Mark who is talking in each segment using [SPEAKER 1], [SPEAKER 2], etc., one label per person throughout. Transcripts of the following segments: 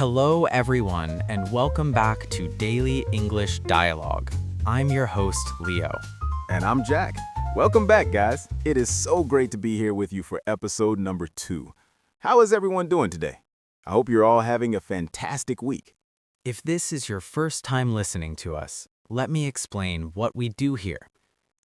[SPEAKER 1] Hello, everyone, and welcome back to Daily English Dialogue. I'm your host, Leo.
[SPEAKER 2] And I'm Jack. Welcome back, guys. It is so great to be here with you for episode number 2. How is everyone doing today? I hope you're all having a fantastic week.
[SPEAKER 1] If this is your first time listening to us, let me explain what we do here.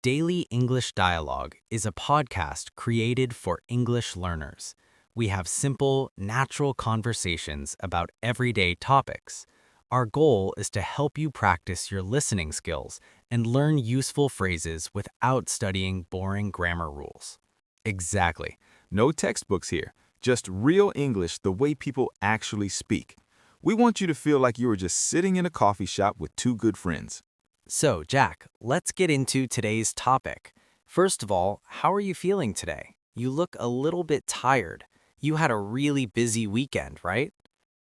[SPEAKER 1] Daily English Dialogue is a podcast created for English learners. We have simple, natural conversations about everyday topics. Our goal is to help you practice your listening skills and learn useful phrases without studying boring grammar rules.
[SPEAKER 2] Exactly. No textbooks here, just real English the way people actually speak. We want you to feel like you were just sitting in a coffee shop with two good friends.
[SPEAKER 1] So, Jack, let's get into today's topic. First of all, how are you feeling today? You look a little bit tired. You had a really busy weekend, right?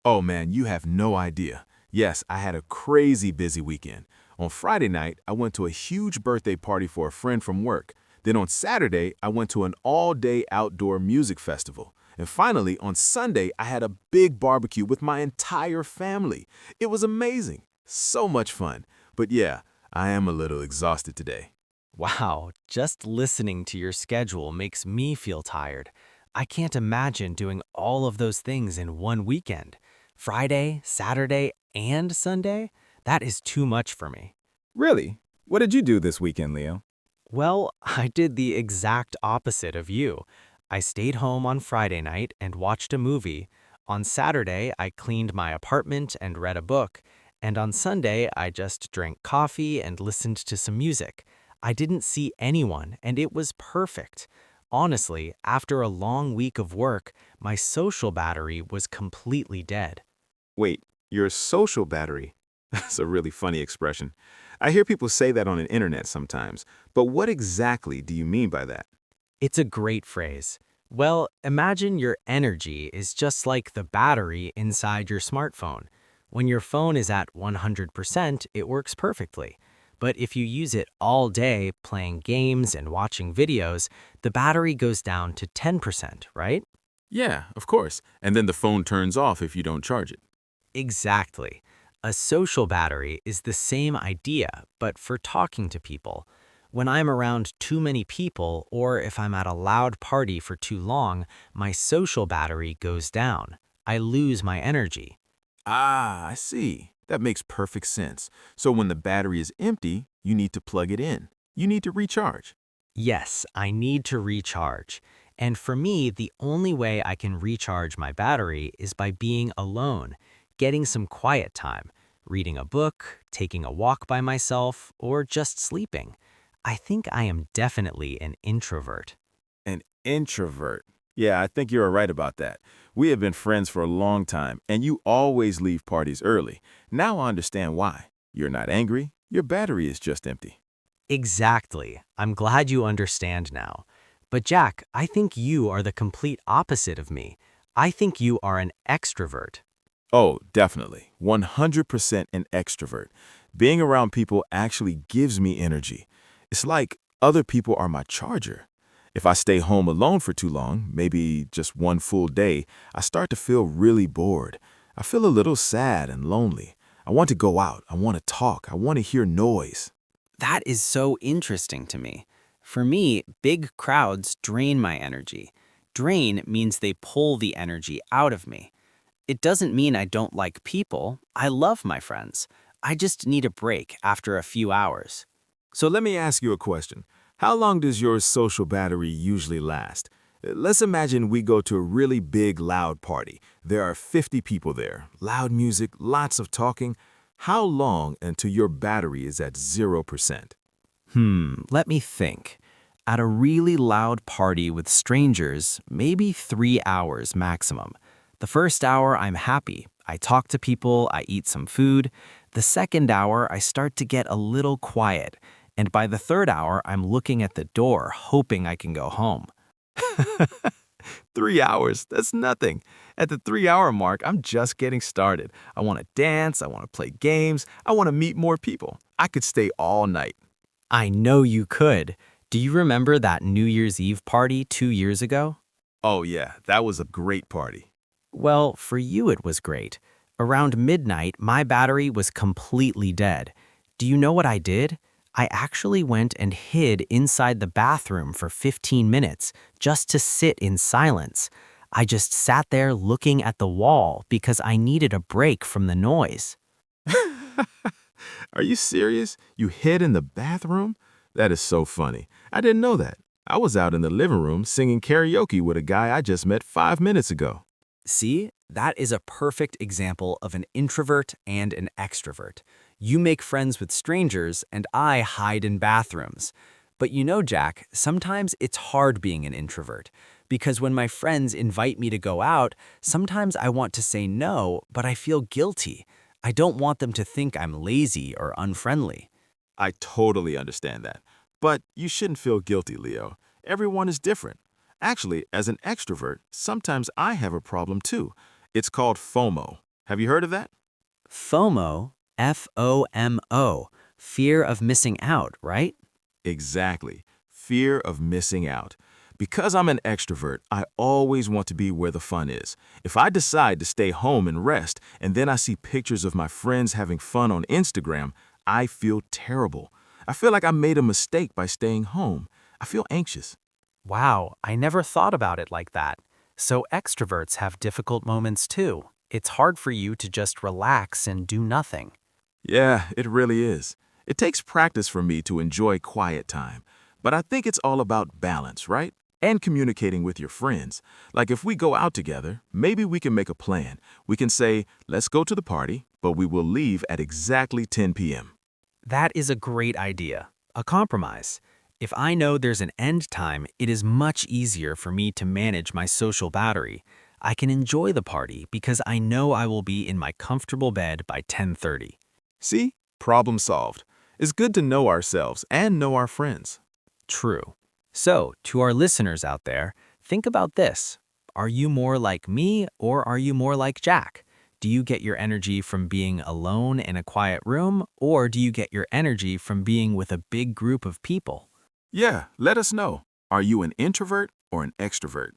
[SPEAKER 2] Oh man, you have no idea. Yes, I had a crazy busy weekend. On Friday night, I went to a huge birthday party for a friend from work. Then on Saturday, I went to an all-day outdoor music festival. And finally, on Sunday, I had a big barbecue with my entire family. It was amazing. So much fun. But yeah, I am a little exhausted today.
[SPEAKER 1] Wow, just listening to your schedule makes me feel tired. I can't imagine doing all of those things in one weekend. Friday, Saturday, and Sunday? That is too much for me.
[SPEAKER 2] Really? What did you do this weekend, Leo?
[SPEAKER 1] Well, I did the exact opposite of you. I stayed home on Friday night and watched a movie. On Saturday, I cleaned my apartment and read a book. And on Sunday, I just drank coffee and listened to some music. I didn't see anyone, and it was perfect. Honestly, after a long week of work, my social battery was completely dead.
[SPEAKER 2] Wait, your social battery? That's a really funny expression. I hear people say that on the internet sometimes, but what exactly do you mean by that?
[SPEAKER 1] It's a great phrase. Well, imagine your energy is just like the battery inside your smartphone. When your phone is at 100%, it works perfectly. But if you use it all day playing games and watching videos, the battery goes down to 10%, right?
[SPEAKER 2] Yeah, of course. And then the phone turns off if you don't charge it.
[SPEAKER 1] Exactly. A social battery is the same idea, but for talking to people. When I'm around too many people, or if I'm at a loud party for too long, my social battery goes down. I lose my energy.
[SPEAKER 2] Ah, I see. That makes perfect sense. So when the battery is empty, you need to plug it in. You need to recharge.
[SPEAKER 1] Yes, I need to recharge. And for me, the only way I can recharge my battery is by being alone, getting some quiet time, reading a book, taking a walk by myself, or just sleeping. I think I am definitely an introvert.
[SPEAKER 2] An introvert. Yeah, I think you're right about that. We have been friends for a long time, and you always leave parties early. Now I understand why. You're not angry. Your battery is just empty.
[SPEAKER 1] Exactly. I'm glad you understand now. But Jack, I think you are the complete opposite of me. I think you are an extrovert.
[SPEAKER 2] Oh, definitely. 100% an extrovert. Being around people actually gives me energy. It's like other people are my charger. If I stay home alone for too long, maybe just one full day, I start to feel really bored. I feel a little sad and lonely. I want to go out. I want to talk. I want to hear noise.
[SPEAKER 1] That is so interesting to me. For me, big crowds drain my energy. Drain means they pull the energy out of me. It doesn't mean I don't like people. I love my friends. I just need a break after a few hours.
[SPEAKER 2] So let me ask you a question. How long does your social battery usually last? Let's imagine we go to a really big, loud party. There are 50 people there, loud music, lots of talking. How long until your battery is at 0%?
[SPEAKER 1] Let me think. At a really loud party with strangers, maybe 3 hours maximum. The first hour, I'm happy. I talk to people, I eat some food. The second hour, I start to get a little quiet. And by the third hour, I'm looking at the door, hoping I can go home.
[SPEAKER 2] 3 hours, that's nothing. At the 3-hour mark, I'm just getting started. I want to dance, I want to play games, I want to meet more people. I could stay all night.
[SPEAKER 1] I know you could. Do you remember that New Year's Eve party 2 years ago?
[SPEAKER 2] Oh yeah, that was a great party.
[SPEAKER 1] Well, for you it was great. Around midnight, my battery was completely dead. Do you know what I did? I actually went and hid inside the bathroom for 15 minutes just to sit in silence. I just sat there looking at the wall because I needed a break from the noise.
[SPEAKER 2] Are you serious? You hid in the bathroom? That is so funny. I didn't know that. I was out in the living room singing karaoke with a guy I just met 5 minutes ago.
[SPEAKER 1] See, that is a perfect example of an introvert and an extrovert. You make friends with strangers, and I hide in bathrooms. But you know, Jack, sometimes it's hard being an introvert, because when my friends invite me to go out, sometimes I want to say no, but I feel guilty. I don't want them to think I'm lazy or unfriendly.
[SPEAKER 2] I totally understand that. But you shouldn't feel guilty, Leo. Everyone is different. Actually, as an extrovert, sometimes I have a problem too. It's called FOMO. Have you heard of that?
[SPEAKER 1] FOMO, F-O-M-O, fear of missing out, right?
[SPEAKER 2] Exactly. Fear of missing out. Because I'm an extrovert, I always want to be where the fun is. If I decide to stay home and rest, and then I see pictures of my friends having fun on Instagram, I feel terrible. I feel like I made a mistake by staying home. I feel anxious.
[SPEAKER 1] Wow, I never thought about it like that. So extroverts have difficult moments too. It's hard for you to just relax and do nothing.
[SPEAKER 2] Yeah, it really is. It takes practice for me to enjoy quiet time. But I think it's all about balance, right? And communicating with your friends. Like if we go out together, maybe we can make a plan. We can say, let's go to the party, but we will leave at exactly 10 p.m.
[SPEAKER 1] That is a great idea, a compromise. If I know there's an end time, it is much easier for me to manage my social battery. I can enjoy the party because I know I will be in my comfortable bed by 10:30.
[SPEAKER 2] See? Problem solved. It's good to know ourselves and know our friends.
[SPEAKER 1] True. So, to our listeners out there, think about this. Are you more like me or are you more like Jack? Do you get your energy from being alone in a quiet room or do you get your energy from being with a big group of people?
[SPEAKER 2] Yeah, let us know. Are you an introvert or an extrovert?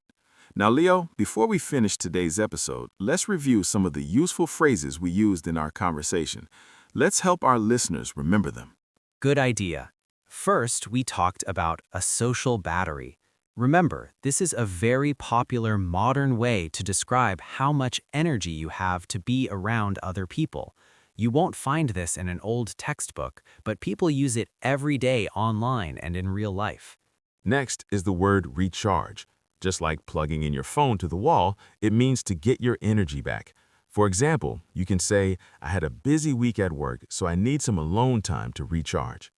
[SPEAKER 2] Now, Leo, before we finish today's episode, let's review some of the useful phrases we used in our conversation. Let's help our listeners remember them.
[SPEAKER 1] Good idea. First, we talked about a social battery. Remember, this is a very popular modern way to describe how much energy you have to be around other people. You won't find this in an old textbook, but people use it every day online and in real life.
[SPEAKER 2] Next is the word recharge. Just like plugging in your phone to the wall, it means to get your energy back. For example, you can say, I had a busy week at work, so I need some alone time to recharge.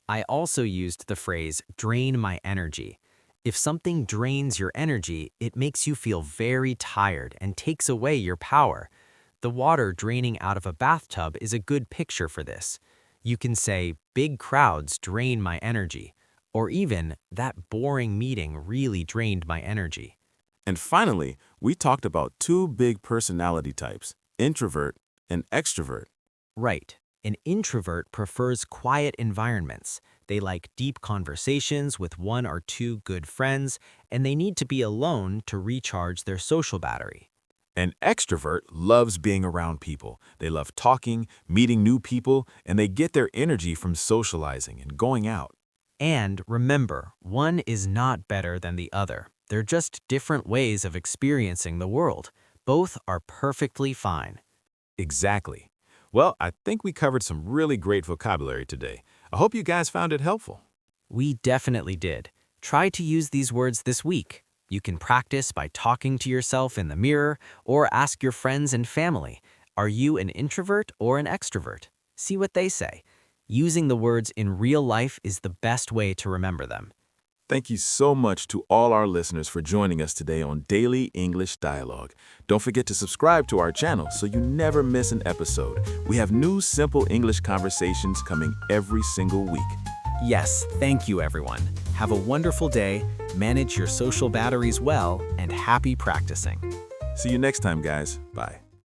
[SPEAKER 1] I also used the phrase drain my energy. If something drains your energy, it makes you feel very tired and takes away your power. The water draining out of a bathtub is a good picture for this. You can say, big crowds drain my energy, or even, that boring meeting really drained my energy.
[SPEAKER 2] And finally, we talked about two big personality types, introvert and extrovert.
[SPEAKER 1] Right. An introvert prefers quiet environments. They like deep conversations with one or two good friends, and they need to be alone to recharge their social battery.
[SPEAKER 2] An extrovert loves being around people. They love talking, meeting new people, and they get their energy from socializing and going out.
[SPEAKER 1] And remember, one is not better than the other. They're just different ways of experiencing the world. Both are perfectly fine.
[SPEAKER 2] Exactly. Well, I think we covered some really great vocabulary today. I hope you guys found it helpful.
[SPEAKER 1] We definitely did. Try to use these words this week. You can practice by talking to yourself in the mirror or ask your friends and family, are you an introvert or an extrovert? See what they say. Using the words in real life is the best way to remember them.
[SPEAKER 2] Thank you so much to all our listeners for joining us today on Daily English Dialogue. Don't forget to subscribe to our channel so you never miss an episode. We have new simple English conversations coming every single week.
[SPEAKER 1] Yes, thank you everyone. Have a wonderful day, manage your social batteries well, and happy practicing.
[SPEAKER 2] See you next time, guys. Bye.